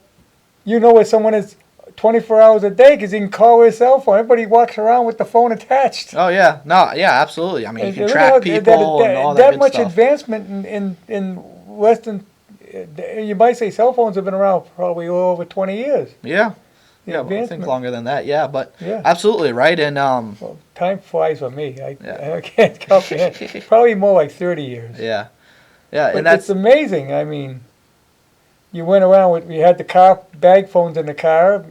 you know where someone is 24 hours a day because you can call with a cell phone. Everybody walks around with the phone attached. Oh, yeah. No, yeah, absolutely. I mean, you can look track how people and all that that good much stuff. advancement in less than, you might say cell phones have been around for probably over 20 years. Yeah. The Yeah, well, I think advancement. longer than that. Yeah, but Yeah. absolutely, right? And Well, time flies for me. Yeah. I can't comprehend. Probably more like 30 years. yeah. Yeah, But and that's it's amazing. I mean, you went around with, you had the car, bag phones in the car.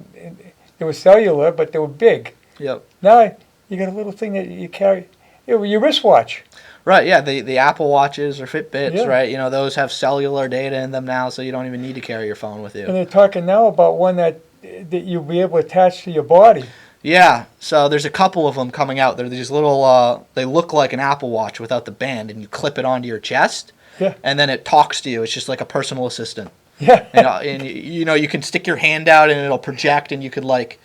They were cellular, but they were big. yep. Now you got a little thing that you carry, your wristwatch. Right, yeah, the Apple Watches or Fitbits, Yeah. right? You know, those have cellular data in them now, so you don't even need to carry your phone with And you. they're talking now about one that you'll be able to attach to your body. Yeah, so there's a couple of them coming out. They're these little, they look like an Apple Watch without the band, and you clip it onto your chest, Yeah. and then it talks to you. It's just like a personal assistant. Yeah. And you know, you can stick your hand out, and it'll project, and you could, like,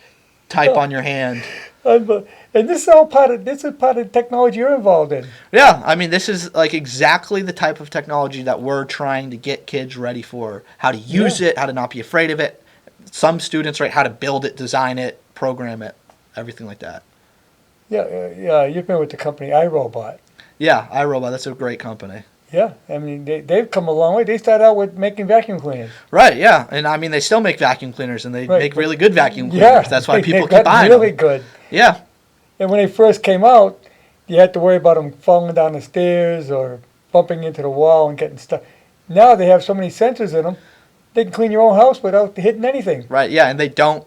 type on your hand. And this is all part of the technology you're involved in. Yeah, I mean, this is like exactly the type of technology that we're trying to get kids ready for. How to use it, how to not be afraid of it. Some students, right, how to build it, design it, program it, everything like that. Yeah, you've been with the company iRobot. Yeah, iRobot, that's a great company. Yeah, I mean, they've come a long way. They started out with making vacuum cleaners. Right, yeah, and I mean, they still make vacuum cleaners, and they Right, make really good vacuum cleaners. Yeah, That's why people they've keep gotten buying really them. good. Yeah, And when they first came out, you had to worry about them falling down the stairs or bumping into the wall and getting stuck. Now they have so many sensors in them, they can clean your own house without hitting anything. right, yeah, and they don't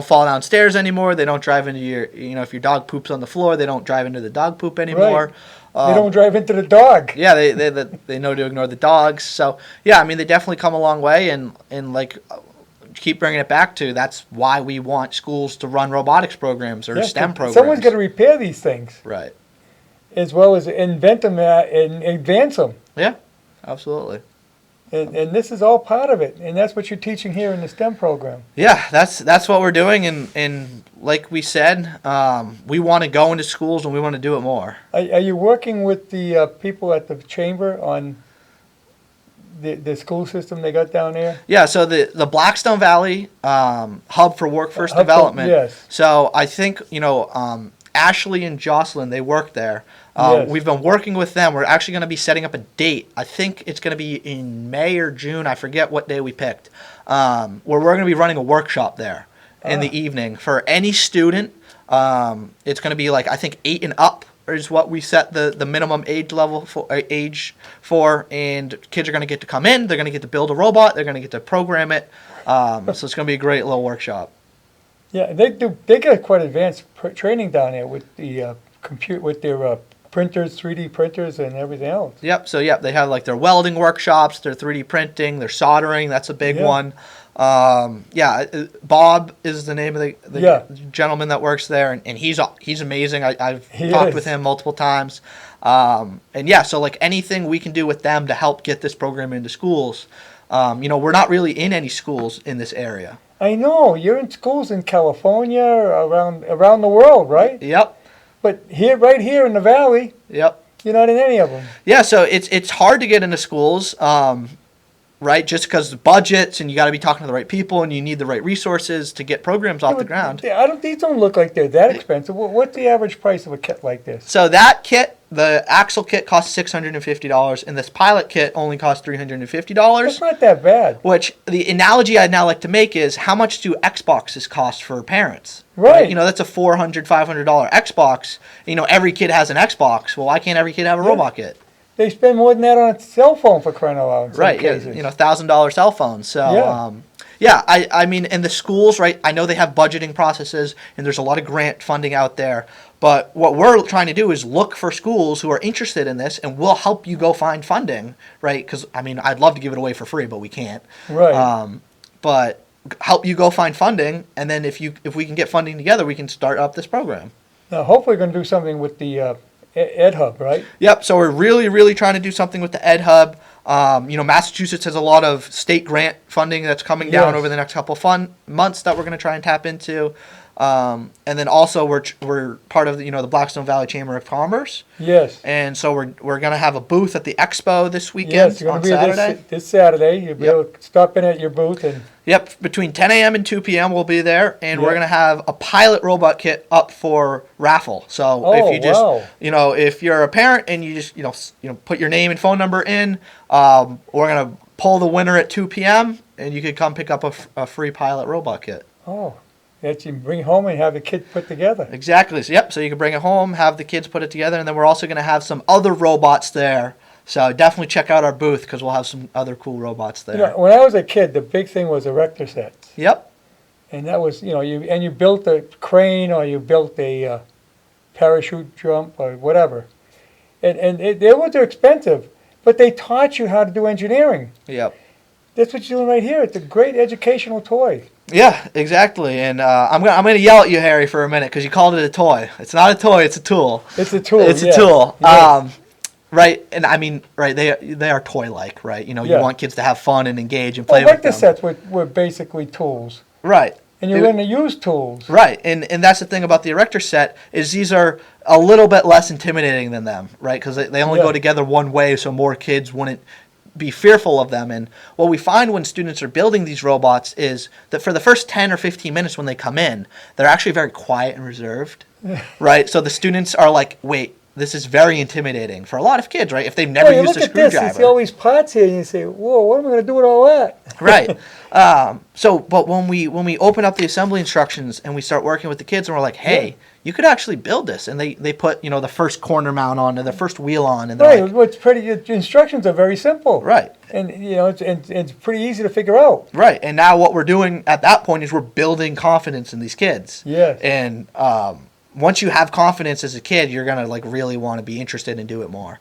fall downstairs anymore. They don't drive into your, you know, if your dog poops on the floor, they don't drive into the dog poop anymore. They don't drive into the dog. Yeah, they know to ignore the dogs. So yeah, I mean, they definitely come a long way, and like keep bringing it back to that's why we want schools to run robotics programs or STEM programs. Someone's got to repair these things, Right. as well as invent them and advance them. Yeah, absolutely. And this is all part of it, and that's what you're teaching here in the STEM program. Yeah, that's what we're doing, and like we said, we want to go into schools and we want to do it more. Are you working with the people at the chamber on the school system they got down there? Yeah, so the Blackstone Valley Hub for Workforce Hub for- Development. yes. So I think, you know, Ashley and Jocelyn, they work there. Yes. We've been working with them. We're actually going to be setting up a date. I think it's going to be in May or June. I forget what day we picked. Where we're going to be running a workshop there in the evening for any student. It's going to be like, I think 8 and up is what we set the minimum age level for, and kids are going to get to come in. They're going to get to build a robot. They're going to get to program it. So it's going to be a great little workshop. Yeah, they do. They get quite advanced training down there with the with their printers, 3D printers, and everything else. Yep. So they have like their welding workshops, their 3D printing, their soldering. That's a big one. Bob is the name of the gentleman that works there, and he's amazing. I've talked with him multiple times. So like anything we can do with them to help get this program into schools. We're not really in any schools in this area. I know you're in schools in California, around the world, right? Yep. But right here in the valley, Yep. you're not in any of them. Yeah, so it's hard to get into schools, right? Just because the budgets, and you got to be talking to the right people, and you need the right resources to get programs off the ground. These don't look like they're that expensive. What's the average price of a kit like this? So that kit the axle kit costs $650, and this pilot kit only costs $350. That's not that bad. Which the analogy I'd now like to make is, how much do Xboxes cost for parents? Right. You know, that's a $400, $500 Xbox. You know, every kid has an Xbox. Well, why can't every kid have a robot kit? They spend more than that on a cell phone, for crying out loud. In some Right. Yeah. cases. You know, $1,000 cell phones. So. Yeah. I mean, in the schools, right, I know they have budgeting processes, and there's a lot of grant funding out there. But what we're trying to do is look for schools who are interested in this, and we'll help you go find funding, right? Because, I mean, I'd love to give it away for free, but we can't. Right. But help you go find funding, and then if we can get funding together, we can start up this program. Now, hopefully, we're going to do something with the Ed Hub, right? Yep. So we're really, really trying to do something with the Ed Hub. You know, Massachusetts has a lot of state grant funding that's coming down over the next couple of months that we're going to try and tap into. And then also we're part of the, the Blackstone Valley Chamber of Commerce. Yes. And so we're going to have a booth at the expo this weekend. Yes, you're on going to be Saturday. this Saturday. You'll be able to stop in at your booth and. Yep, between 10 a.m. and 2 p.m. we'll be there, and we're Yep. going to have a pilot robot kit up for raffle. So if you just, if you're a parent and you just, put your name and phone number in, we're going to pull the winner at 2 p.m. and you could come pick up a free pilot robot kit. Oh, that you can bring home and have the kid put together. Exactly. So, so you can bring it home, have the kids put it together, and then we're also going to have some other robots there. So definitely check out our booth because we'll have some other cool robots there. When I was a kid, the big thing was erector sets. Yep. And that was, you built a crane or you built a parachute jump or whatever. And they weren't expensive, but they taught you how to do engineering. Yep. That's what you're doing right here. It's a great educational toy. Yeah, exactly. And I'm gonna yell at you, Harry, for a minute because you called it a toy. It's not a toy. It's a tool. It's a tool. It's a tool. Yes. Right, and I mean, right, they are toy-like, right? You want kids to have fun and engage and play with them. Erector sets were basically tools. Right. And you learn to use tools. Right, and that's the thing about the erector set is these are a little bit less intimidating than them, right? Because they only go together one way, so more kids wouldn't be fearful of them. And what we find when students are building these robots is that for the first 10 or 15 minutes when they come in, they're actually very quiet and reserved, right? So the students are like, wait, this is very intimidating for a lot of kids, right? If they've never used a screwdriver. This, you see all these parts here, and you say, whoa, what am I going to do with all that? Right. But when we open up the assembly instructions and we start working with the kids and we're like, hey, you could actually build this. And they put, the first corner mount on and the first wheel on. And right. What's the instructions are very simple. Right. And, it's pretty easy to figure out. Right. And now what we're doing at that point is we're building confidence in these kids. Yes. And once you have confidence as a kid, you're going to really want to be interested and do it more.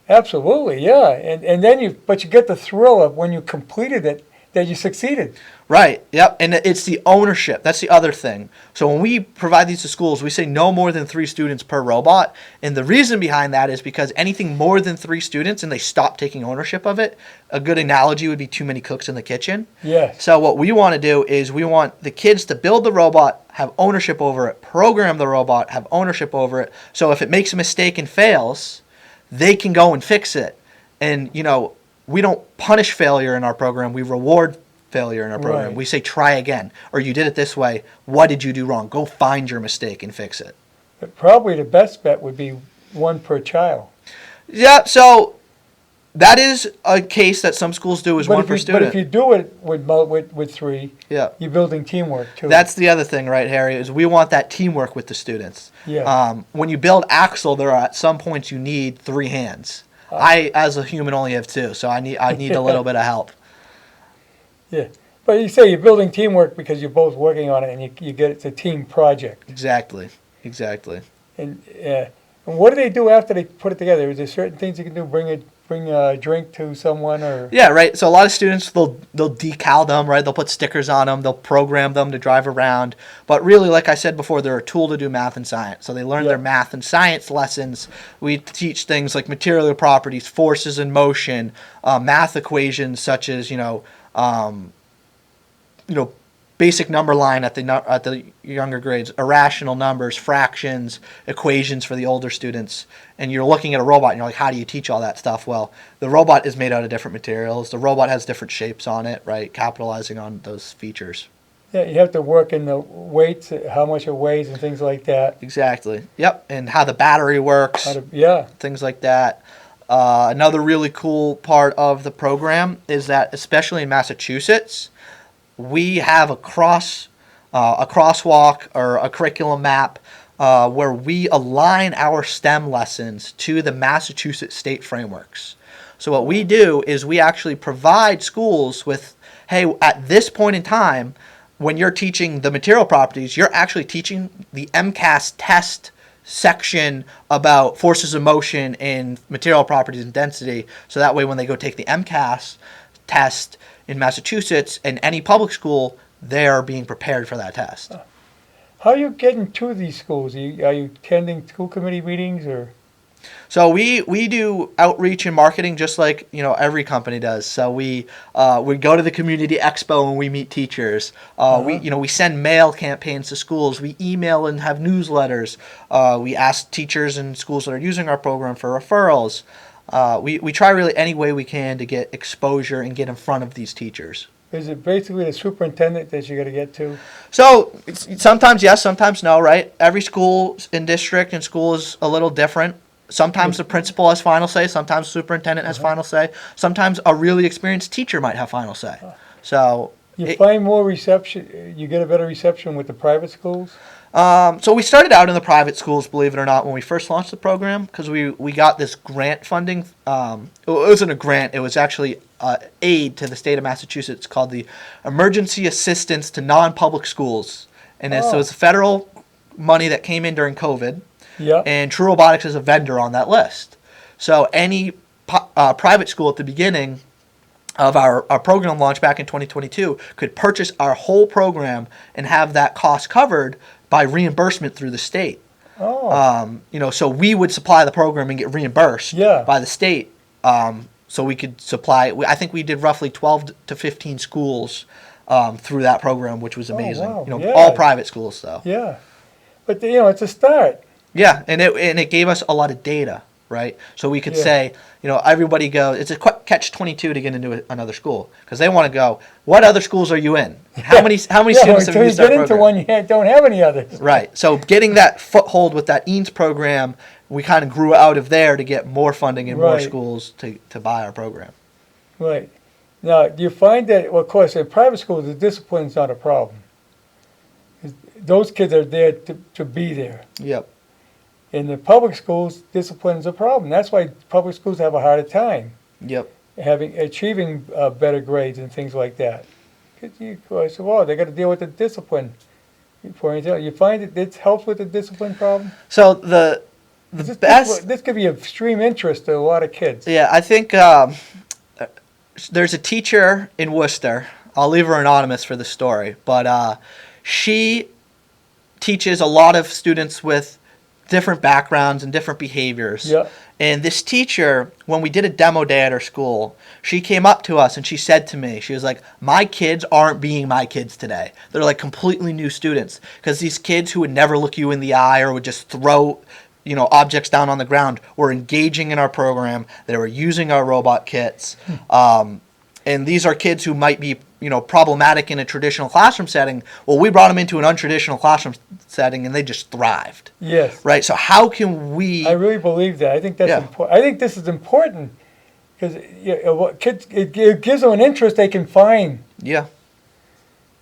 Absolutely, yeah. And then you get the thrill of when you completed it, that you succeeded. Right, yep. And it's the ownership. That's the other thing. So when we provide these to schools, we say no more than 3 students per robot. And the reason behind that is because anything more than 3 students and they stop taking ownership of it, a good analogy would be too many cooks in the kitchen. Yes. So what we want to do is we want the kids to build the robot, have ownership over it, program the robot, have ownership over it. So if it makes a mistake and fails, they can go and fix it. And, we don't punish failure in our program. We reward failure in our program. Right. We say, try again. Or you did it this way. What did you do wrong? Go find your mistake and fix it. But probably the best bet would be 1 per child. Yeah, so that is a case that some schools do is 1 per student. But if you do it with 3, yeah, you're building teamwork too. That's the other thing, right, Harry, is we want that teamwork with the students. Yeah. When you build axle, there are at some points you need 3 hands. I, as a human, only have 2, so I need a little bit of help. Yeah, but you say you're building teamwork because you're both working on it, and you get it's a team project. Exactly. And what do they do after they put it together? Is there certain things you can do? Bring a drink to someone, or yeah, right. So a lot of students they'll decal them, right? They'll put stickers on them. They'll program them to drive around. But really, like I said before, they're a tool to do math and science. So they learn their math and science lessons. We teach things like material properties, forces in motion, math equations such as basic number line at the younger grades, irrational numbers, fractions, equations for the older students. And you're looking at a robot and you're like, how do you teach all that stuff? Well, the robot is made out of different materials. The robot has different shapes on it, right? Capitalizing on those features. Yeah, you have to work in the weights, how much it weighs and things like that. Exactly. Yep. And how the battery works, Yeah. things like that. Another really cool part of the program is that, especially in Massachusetts, we have a crosswalk or a curriculum map where we align our STEM lessons to the Massachusetts state frameworks. So what we do is we actually provide schools with, hey, at this point in time, when you're teaching the material properties, you're actually teaching the MCAS test section about forces of motion and material properties and density. So that way when they go take the MCAS test in Massachusetts in any public school, they are being prepared for that test. How are you getting to these schools? Are you attending school committee meetings or? So we do outreach and marketing just like every company does. So we go to the community expo and we meet teachers. We send mail campaigns to schools. We email and have newsletters. We ask teachers and schools that are using our program for referrals. We try really any way we can to get exposure and get in front of these teachers. Is it basically the superintendent that you got to get to? So sometimes yes, sometimes no, right? Every school and district and school is a little different. Sometimes the principal has final say. Sometimes the superintendent has final say. Sometimes a really experienced teacher might have final say. So you find more reception. You get a better reception with the private schools. So we started out in the private schools, believe it or not, when we first launched the program, because we got this grant funding. It wasn't a grant; it was actually aid to the state of Massachusetts called the Emergency Assistance to Non-Public Schools, and so it's federal money that came in during COVID. Yeah. And True Robotics is a vendor on that list. So any private school at the beginning of our program launch back in 2022 could purchase our whole program and have that cost covered by reimbursement through the state. Oh. So we would supply the program and get reimbursed by the state. So we could supply. I think we did roughly 12 to 15 schools through that program, which was amazing. Wow. All private schools though. Yeah. But it's a start. Yeah, and it gave us a lot of data, right? So we could say, everybody goes. It's a catch-22 to get into another school because they want to go. What other schools are you in? How many students have you used our program? Until you get into one, you don't have any others. Right. So getting that foothold with that EANS program, we kind of grew out of there to get more funding and more schools to buy our program. Right. Now, do you find that? Well, of course, in private schools, the discipline's not a problem. Those kids are there to be there. Yep. In the public schools, discipline's a problem. That's why public schools have a harder time. Yep. Achieving better grades and things like that. I said, well, they got to deal with the discipline. You find that this helps with the discipline problem? So the best. This could be of extreme interest to a lot of kids. Yeah, I think there's a teacher in Worcester. I'll leave her anonymous for the story, but she teaches a lot of students with different backgrounds and different behaviors. Yeah. And this teacher, when we did a demo day at her school, she came up to us and she said to me, she was like, my kids aren't being my kids today. They're like completely new students. Because these kids who would never look you in the eye or would just throw objects down on the ground were engaging in our program. They were using our robot kits. And these are kids who might be problematic in a traditional classroom setting. Well, we brought them into an untraditional classroom setting, and they just thrived. Yes. Right. So how can we? I really believe that. I think that's important. I think this is important because kids, it gives them an interest they can find. Yeah.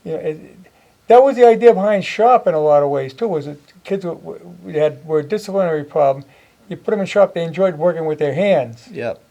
That was the idea behind shop in a lot of ways too. Was that kids were a disciplinary problem. You put them in shop, they enjoyed working with their hands. Yep.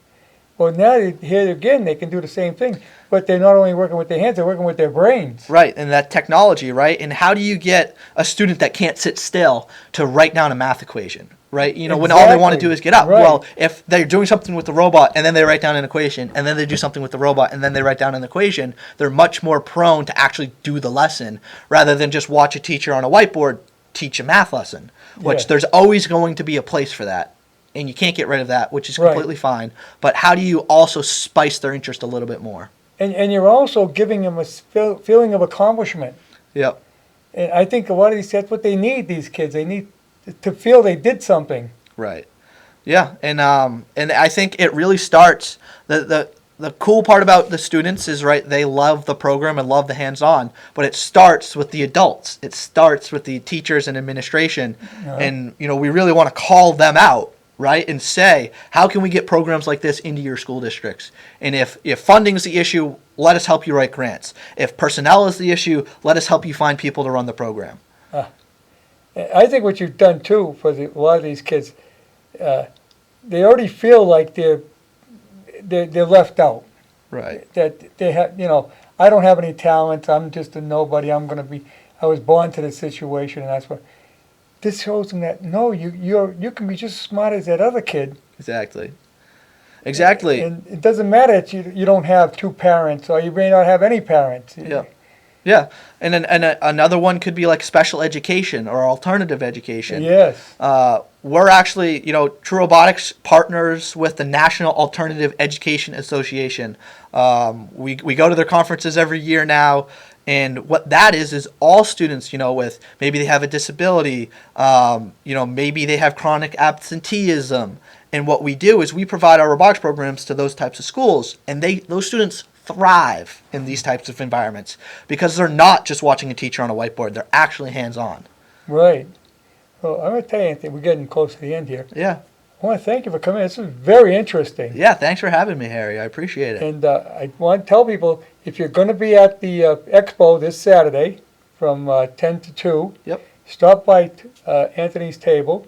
Well, now here again, they can do the same thing, but they're not only working with their hands, they're working with their brains. Right, and that technology, right? And how do you get a student that can't sit still to write down a math equation, right? When all they want to do is get up. Right. Well, if they're doing something with the robot and then they write down an equation and then they do something with the robot and then they write down an equation, they're much more prone to actually do the lesson rather than just watch a teacher on a whiteboard teach a math lesson, which there's always going to be a place for that. And you can't get rid of that, which is completely fine. But how do you also spice their interest a little bit more? And you're also giving them a feeling of accomplishment. Yep. And I think a lot of that's what they need, these kids. They need to feel they did something. Right. Yeah, and I think it really starts, the the cool part about the students is, right, they love the program and love the hands-on, but it starts with the adults. It starts with the teachers and administration. And, we really want to call them out, right, and say, how can we get programs like this into your school districts? And if funding is the issue, let us help you write grants. If personnel is the issue, let us help you find people to run the program. I think what you've done, too, for a lot of these kids, they already feel like they're left out. Right. That they have, I don't have any talent. I'm just a nobody. I was born to this situation, and that's what. This shows them that no, you can be just as smart as that other kid. Exactly. And it doesn't matter that you don't have two parents, or you may not have any parents. Yeah. Yeah, and another one could be like special education or alternative education. Yes. We're actually, True Robotics partners with the National Alternative Education Association. We go to their conferences every year now, and what that is all students, with maybe they have a disability, maybe they have chronic absenteeism. And what we do is we provide our robotics programs to those types of schools, and those students thrive in these types of environments because they're not just watching a teacher on a whiteboard. They're actually hands-on. Right. Well, I'm going to tell you anything. We're getting close to the end here. Yeah. I want to thank you for coming. This is very interesting. Yeah, thanks for having me, Harry. I appreciate it. And I want to tell people, if you're going to be at the expo this Saturday from 10 to 2, Yep. stop by Anthony's table,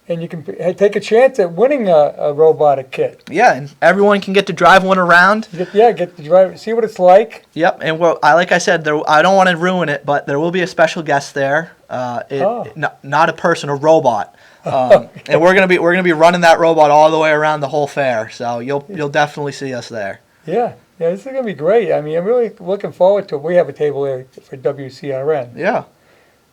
and you can take a chance at winning a robotic kit. Yeah, and everyone can get to drive one around. Get to drive, see what it's like. Yep, and like I said, I don't want to ruin it, but there will be a special guest there. Not a person, a robot. Okay. And we're gonna be running that robot all the way around the whole fair. So you'll definitely see us there. Yeah, this is gonna be great. I mean, I'm really looking forward to it. We have a table there for WCRN. Yeah.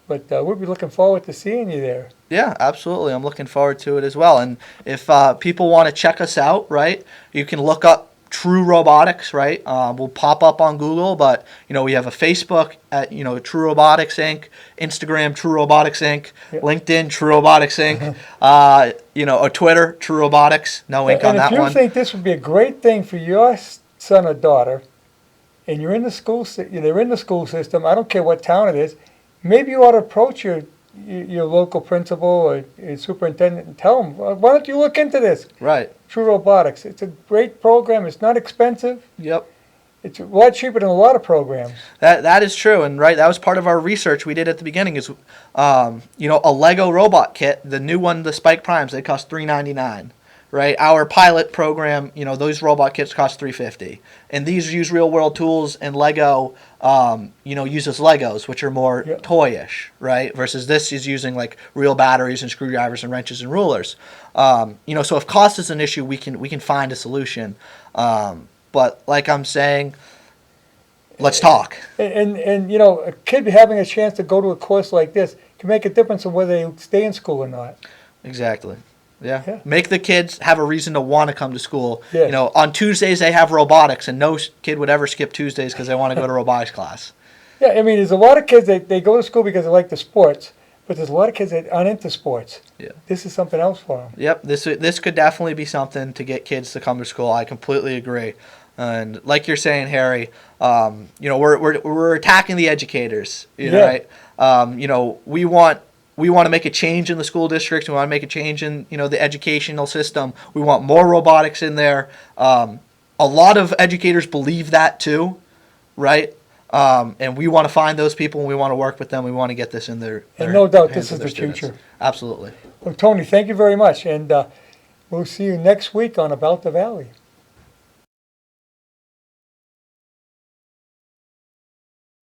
But we'll be looking forward to seeing you there. Yeah, absolutely. I'm looking forward to it as well. And if people want to check us out, right, you can look up True Robotics, right? We'll pop up on Google, but, we have a Facebook at, True Robotics Inc., Instagram, True Robotics Inc., LinkedIn, True Robotics Inc., a Twitter, True Robotics, no ink on that one. And if you think this would be a great thing for your son or daughter, and you're in the school, they're in the school system, I don't care what town it is, maybe you ought to approach your local principal or your superintendent and tell them, why don't you look into this? Right. True Robotics. It's a great program. It's not expensive. Yep. It's a lot cheaper than a lot of programs. That is true, and right, that was part of our research we did at the beginning. Is a Lego robot kit, the new one, the Spike Primes, they cost $3.99. Right, our pilot program, those robot kits cost $3.50, and these use real world tools. And Lego, uses Legos, which are more toyish, right? Versus this is using like real batteries and screwdrivers and wrenches and rulers. So if cost is an issue, we can find a solution. But like I'm saying, let's talk. And a kid having a chance to go to a course like this can make a difference in whether they stay in school or not. Exactly. Yeah. Make the kids have a reason to want to come to school. Yes. On Tuesdays they have robotics, and no kid would ever skip Tuesdays because they want to go to robotics class. Yeah, I mean, there's a lot of kids that they go to school because they like the sports, but there's a lot of kids that aren't into sports. Yeah. This is something else for them. Yep. This could definitely be something to get kids to come to school. I completely agree. And like you're saying, Harry, we're attacking the educators. Right? We want to make a change in the school districts. We want to make a change in, the educational system. We want more robotics in there. A lot of educators believe that too, right? And we want to find those people, and we want to work with them. We want to get this in their And no doubt hands this of is their the students. future. Absolutely. Well, Tony, thank you very much. And we'll see you next week on About the Valley.